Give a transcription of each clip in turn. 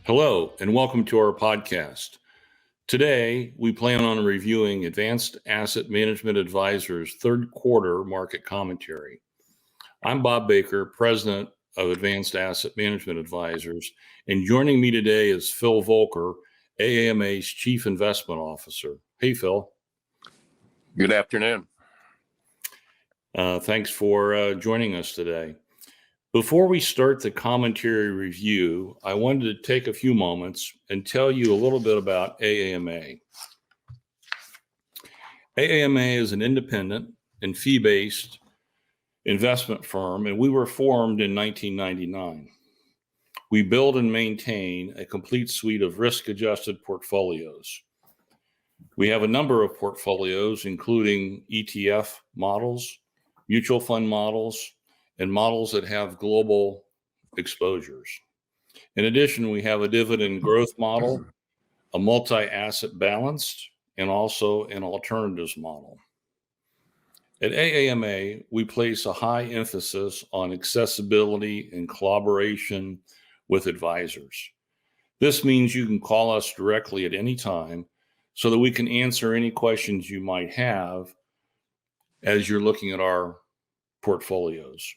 Hello, and welcome to our podcast. Today, we plan on reviewing Advanced Asset Management Advisors' third quarter market commentary. I'm Bob Baker, president of Advanced Asset Management Advisors, and joining me today is Phil Voelker, AAMA's Chief Investment Officer. Hey, Phil. Good afternoon. Thanks for joining us today. Before we start the commentary review, I wanted to take a few moments and tell you a little bit about AAMA. AAMA is an independent and fee-based investment firm, and we were formed in 1999. We build and maintain a complete suite of risk-adjusted portfolios. We have a number of portfolios, including ETF models, mutual fund models, and models that have global exposures. In addition, we have a dividend growth model, a multi-asset balanced, and also an alternatives model. At AAMA, we place a high emphasis on accessibility and collaboration with advisors. This means you can call us directly at any time so that we can answer any questions you might have as you're looking at our portfolios.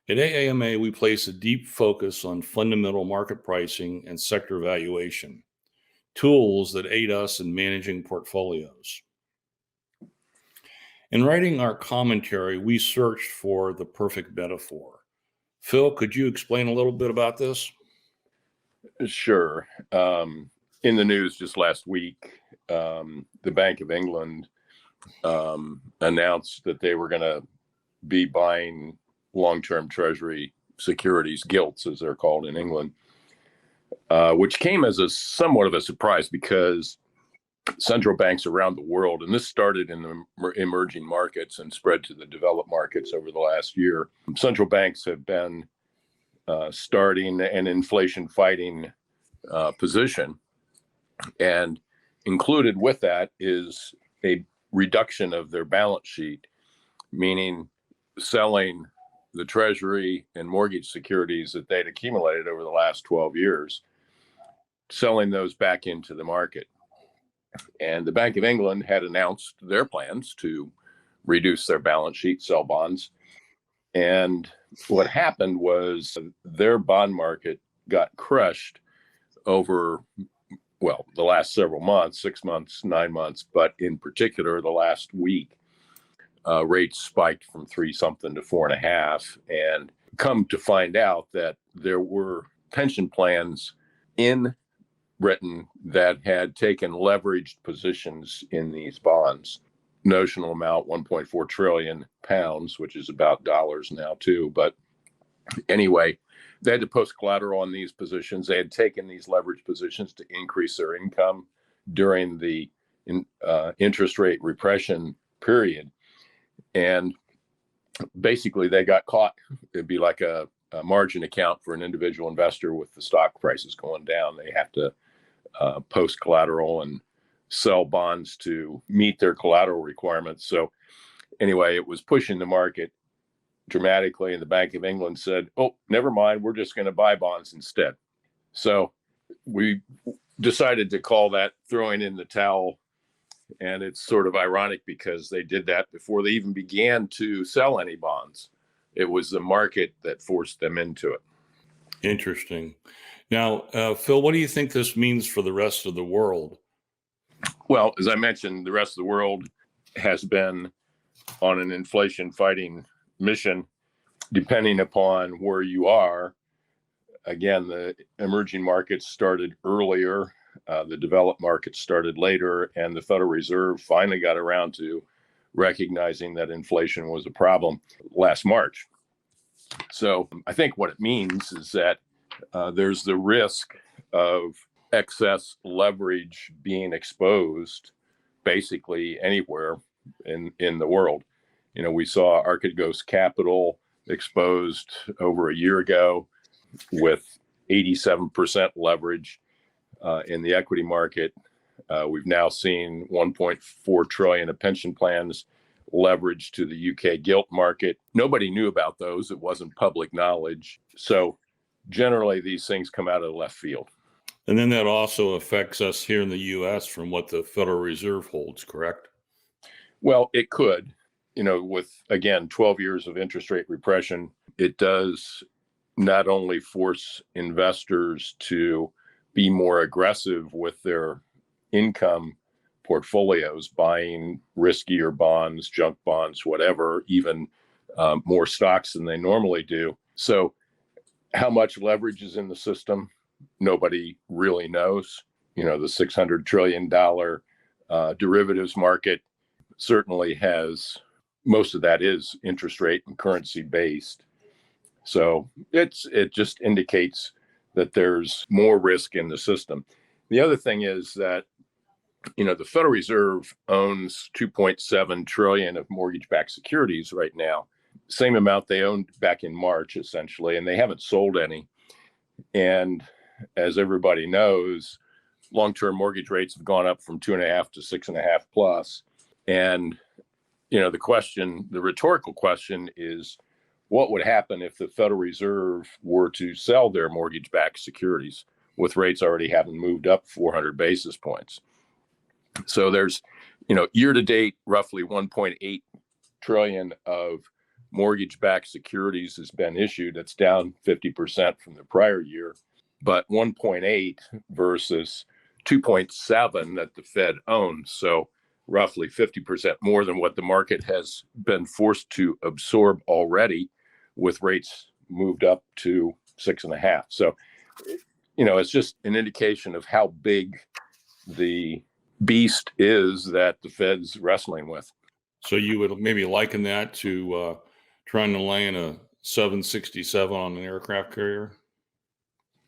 At AAMA, we place a deep focus on fundamental market pricing and sector valuation, tools that aid us in managing portfolios. In writing our commentary, we searched for the perfect metaphor. Phil, could you explain a little bit about this? Sure. In the news just last week, the Bank of England announced that they were going to be buying long-term treasury securities, gilts as they're called in England, which came as somewhat of a surprise because central banks around the world, and this started in the emerging markets and spread to the developed markets over the last year, central banks have been starting an inflation fighting position. And included with that is a reduction of their balance sheet, meaning selling the treasury and mortgage securities that they'd accumulated over the last 12 years, selling those back into the market. And the Bank of England had announced their plans to reduce their balance sheet, sell bonds. And what happened was their bond market got crushed over, well, the last several months, 6 months, 9 months, but in particular, the last week. Rates spiked from 3-something to 4.5, and come to find out that there were pension plans in Britain that had taken leveraged positions in these bonds. Notional amount, 1.4 trillion pounds, which is about dollars now too. But anyway, they had to post collateral on these positions. They had taken these leveraged positions to increase their income during the interest rate repression period. And basically, they got caught. It'd be like a margin account for an individual investor with the stock prices going down. They have to post collateral and sell bonds to meet their collateral requirements. So anyway, it was pushing the market dramatically. And the Bank of England said, oh, never mind, we're just going to buy bonds instead. So we decided to call that throwing in the towel. And it's sort of ironic because they did that before they even began to sell any bonds. It was the market that forced them into it. Interesting. Now, Phil, what do you think this means for the rest of the world? Well, as I mentioned, the rest of the world has been on an inflation fighting mission, depending upon where you are. Again, the emerging markets started earlier. The developed markets started later, and the Federal Reserve finally got around to recognizing that inflation was a problem last March. So I think what it means is that there's the risk of excess leverage being exposed basically anywhere in the world. You know, we saw Archegos Capital exposed over a year ago with 87% leverage in the equity market. We've now seen 1.4 trillion of pension plans leveraged to the UK gilt market. Nobody knew about those. It wasn't public knowledge. So generally, these things come out of the left field. And then that also affects us here in the U.S. from what the Federal Reserve holds, correct? Well, it could, with, again, 12 years of interest rate repression, it does not only force investors to be more aggressive with their income portfolios, buying riskier bonds, junk bonds, whatever, even more stocks than they normally do. So how much leverage is in the system? Nobody really knows. The $600 trillion derivatives market certainly has, most of that is interest rate and currency based. So it just indicates that there's more risk in the system. The other thing is that, the Federal Reserve owns 2.7 trillion of mortgage-backed securities right now, same amount they owned back in March, essentially, and they haven't sold any. And as everybody knows, long-term mortgage rates have gone up from 2.5 to 6.5 plus. And, the rhetorical question is, what would happen if the Federal Reserve were to sell their mortgage-backed securities with rates already having moved up 400 basis points? So there's, year to date, roughly 1.8 trillion of mortgage-backed securities has been issued. That's down 50% from the prior year, but 1.8 versus 2.7 that the Fed owns. So roughly 50% more than what the market has been forced to absorb already, with rates moved up to 6.5. So, it's just an indication of how big the beast is that the Fed's wrestling with. So you would maybe liken that to trying to land a 767 on an aircraft carrier?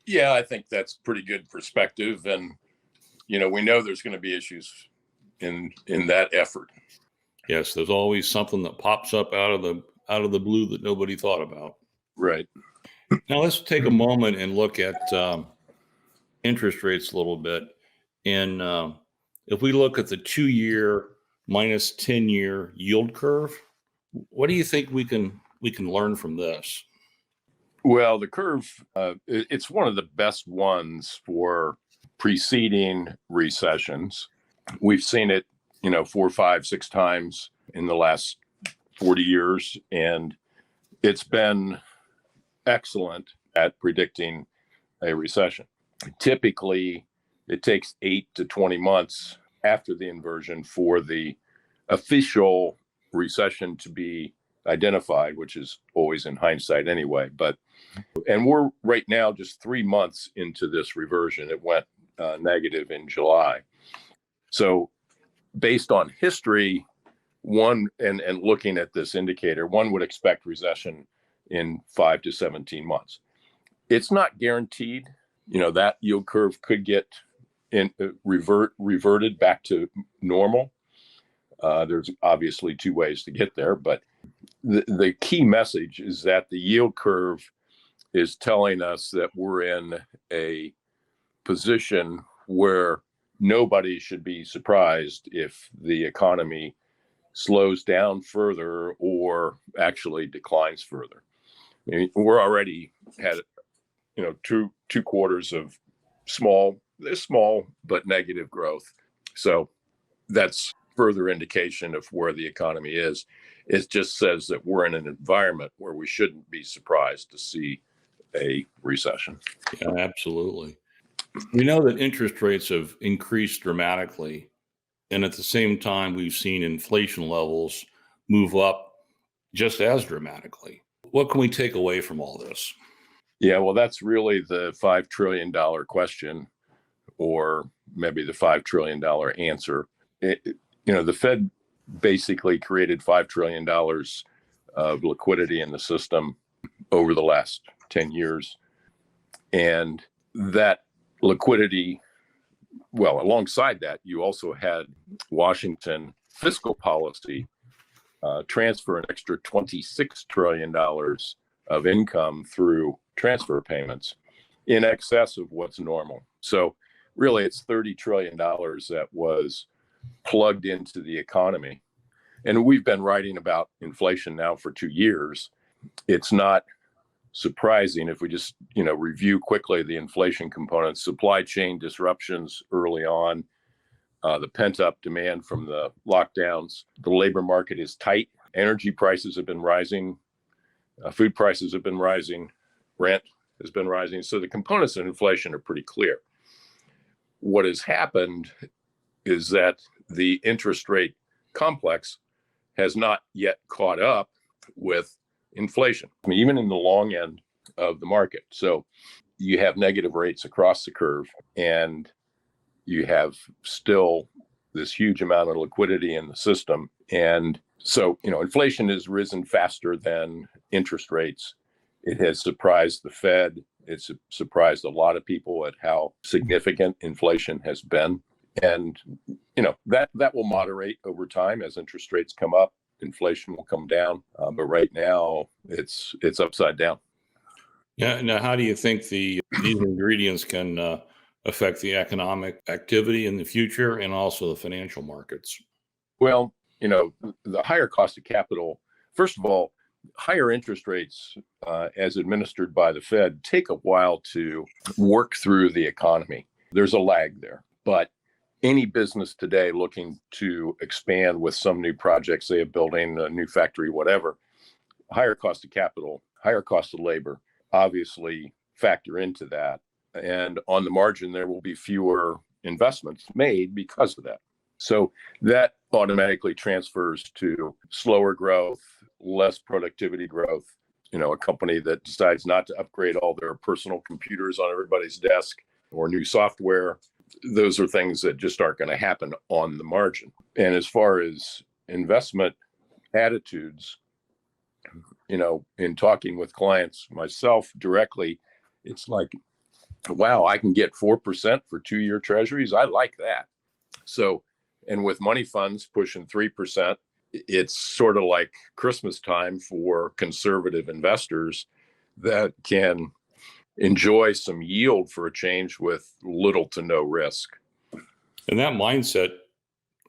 Yeah, I think that's pretty good perspective. And, we know there's going to be issues in that effort. Yes, there's always something that pops up out of the blue that nobody thought about. Right. Now let's take a moment and look at interest rates a little bit. And if we look at the 2-year minus 10-year yield curve, what do you think we can learn from this? Well, the curve, it's one of the best ones for preceding recessions. We've seen it, 4, 5, 6 times in the last 40 years, and it's been excellent at predicting a recession. Typically, it takes 8 to 20 months after the inversion for the official recession to be identified, which is always in hindsight anyway. And we're right now just 3 months into this reversion. It went negative in July. So based on history, and looking at this indicator, one would expect recession in 5 to 17 months. It's not guaranteed. That yield curve could get reverted back to normal. There's obviously 2 ways to get there, but the key message is that the yield curve is telling us that we're in a position where nobody should be surprised if the economy slows down further or actually declines further. I mean, we're already had, two quarters of small but negative growth. So that's further indication of where the economy is. It just says that we're in an environment where we shouldn't be surprised to see a recession. Yeah, absolutely. We know that interest rates have increased dramatically, and at the same time, we've seen inflation levels move up just as dramatically. What can we take away from all this? Yeah, well, that's really the $5 trillion question, or maybe the $5 trillion answer. The Fed basically created $5 trillion of liquidity in the system over the last 10 years. And that liquidity, well, alongside that, you also had Washington fiscal policy transfer an extra $26 trillion of income through transfer payments in excess of what's normal. So really, it's $30 trillion that was plugged into the economy. And we've been writing about inflation now for 2 years. It's not surprising. If we just, review quickly the inflation components, supply chain disruptions early on, the pent-up demand from the lockdowns, the labor market is tight, energy prices have been rising, food prices have been rising, rent has been rising. So the components of inflation are pretty clear. What has happened is that the interest rate complex has not yet caught up with inflation, even in the long end of the market. So you have negative rates across the curve, and you have still this huge amount of liquidity in the system. And so, inflation has risen faster than interest rates. It has surprised the Fed. It's surprised a lot of people at how significant inflation has been. And, that will moderate over time as interest rates come up. Inflation will come down. But right now, it's upside down. Yeah. Now, how do you think these ingredients can affect the economic activity in the future and also the financial markets? Well, the higher cost of capital, first of all, higher interest rates as administered by the Fed take a while to work through the economy. There's a lag there. But any business today looking to expand with some new projects, they are building a new factory, whatever, higher cost of capital, higher cost of labor, obviously factor into that. And on the margin, there will be fewer investments made because of that. So that automatically transfers to slower growth, less productivity growth. A company that decides not to upgrade all their personal computers on everybody's desk or new software, those are things that just aren't going to happen on the margin. And as far as investment attitudes, in talking with clients myself directly, it's like, wow, I can get 4% for 2-year treasuries. I like that. So, and with money funds pushing 3%, it's sort of like Christmas time for conservative investors that can enjoy some yield for a change with little to no risk. And that mindset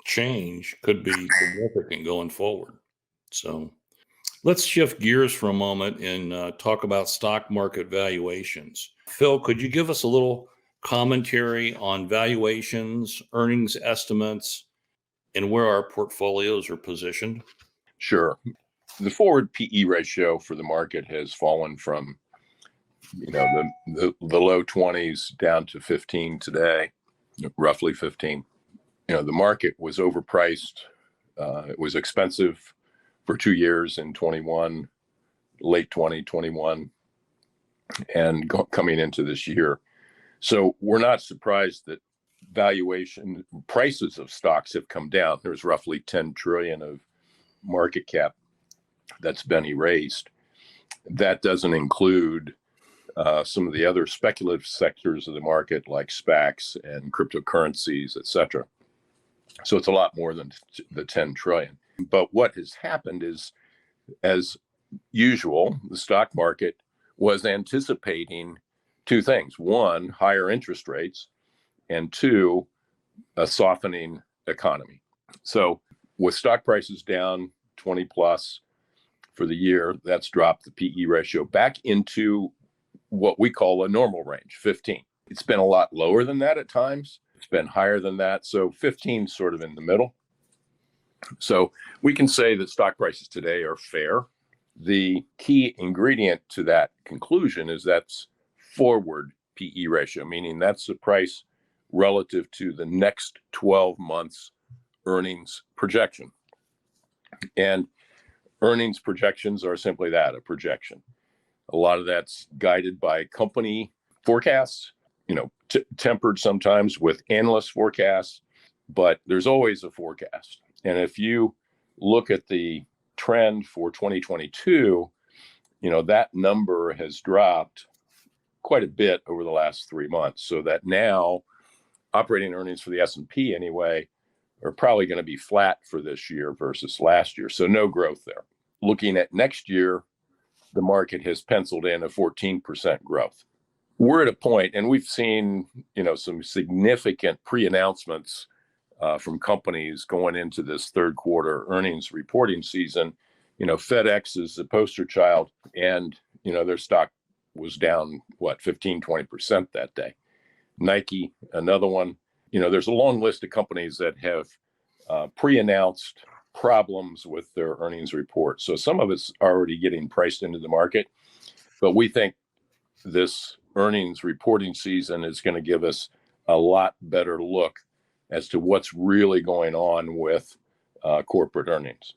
change could be significant going forward. So let's shift gears for a moment and talk about stock market valuations. Phil, could you give us a little commentary on valuations, earnings estimates, and where our portfolios are positioned? Sure. The forward PE ratio for the market has fallen from the low 20s down to 15 today, roughly 15. The market was overpriced. It was expensive for 2 years in 21, late 2021, and coming into this year. So we're not surprised that valuation prices of stocks have come down. There's roughly 10 trillion of market cap that's been erased. That doesn't include some of the other speculative sectors of the market like SPACs and cryptocurrencies, et cetera. So it's a lot more than the 10 trillion. But what has happened is, as usual, the stock market was anticipating two things. One, higher interest rates, and two, a softening economy. So with stock prices down 20 plus for the year, that's dropped the PE ratio back into what we call a normal range, 15. It's been a lot lower than that at times. It's been higher than that. So 15 is sort of in the middle. So we can say that stock prices today are fair. The key ingredient to that conclusion is that's forward PE ratio, meaning that's the price relative to the next 12 months earnings projection. And earnings projections are simply that, a projection. A lot of that's guided by company forecasts, tempered sometimes with analyst forecasts, but there's always a forecast. And if you look at the trend for 2022, that number has dropped quite a bit over the last 3 months. So that now operating earnings for the S&P anyway are probably going to be flat for this year versus last year. So no growth there. Looking at next year, the market has penciled in a 14% growth. We're at a point, and we've seen, some significant pre-announcements from companies going into this third quarter earnings reporting season. FedEx is the poster child, and their stock was down, 15-20% that day. Nike, another one. There's a long list of companies that have pre-announced problems with their earnings report. So some of it's already getting priced into the market, but we think this earnings reporting season is going to give us a lot better look as to what's really going on with corporate earnings.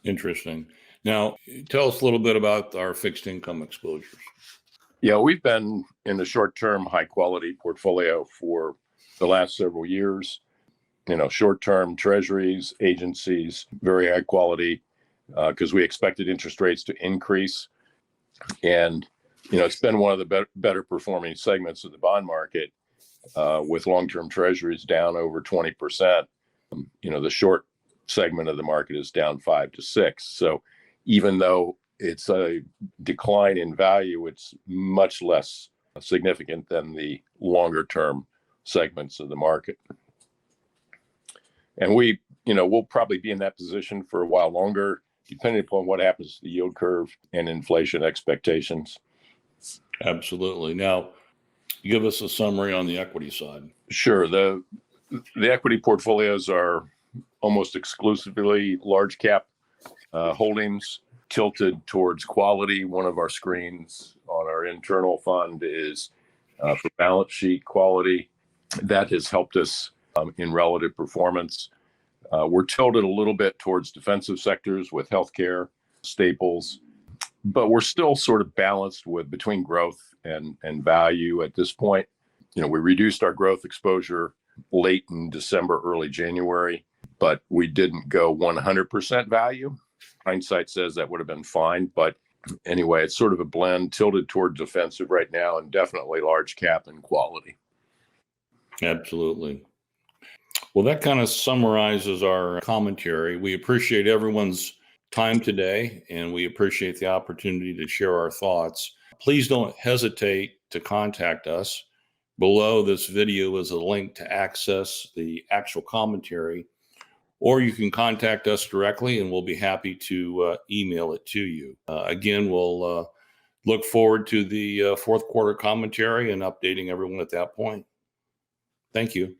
Interesting. Now, tell us a little bit about our fixed income exposures. Yeah, we've been in the short-term, high-quality portfolio for the last several years. Short-term treasuries, agencies, very high quality, because we expected interest rates to increase. And, it's been one of the better performing segments of the bond market, with long-term treasuries down over 20%. The short segment of the market is down 5 to 6. So even though it's a decline in value, it's much less significant than the longer-term segments of the market. And we'll probably be in that position for a while longer, depending upon what happens to the yield curve and inflation expectations. Absolutely. Now, give us a summary on the equity side. Sure. The equity portfolios are almost exclusively large cap holdings tilted towards quality. One of our screens on our internal fund is for balance sheet quality. That has helped us in relative performance. We're tilted a little bit towards defensive sectors with healthcare, staples, but we're still sort of balanced between growth and value at this point. We reduced our growth exposure late in December, early January, but we didn't go 100% value. Hindsight says that would have been fine, but anyway, it's sort of a blend, tilted toward defensive right now, and definitely large cap and quality. Absolutely. Well, that kind of summarizes our commentary. We appreciate everyone's time today, and we appreciate the opportunity to share our thoughts. Please don't hesitate to contact us. Below this video is a link to access the actual commentary, or you can contact us directly, and we'll be happy to email it to you. Again, we'll look forward to the fourth quarter commentary and updating everyone at that point. Thank you.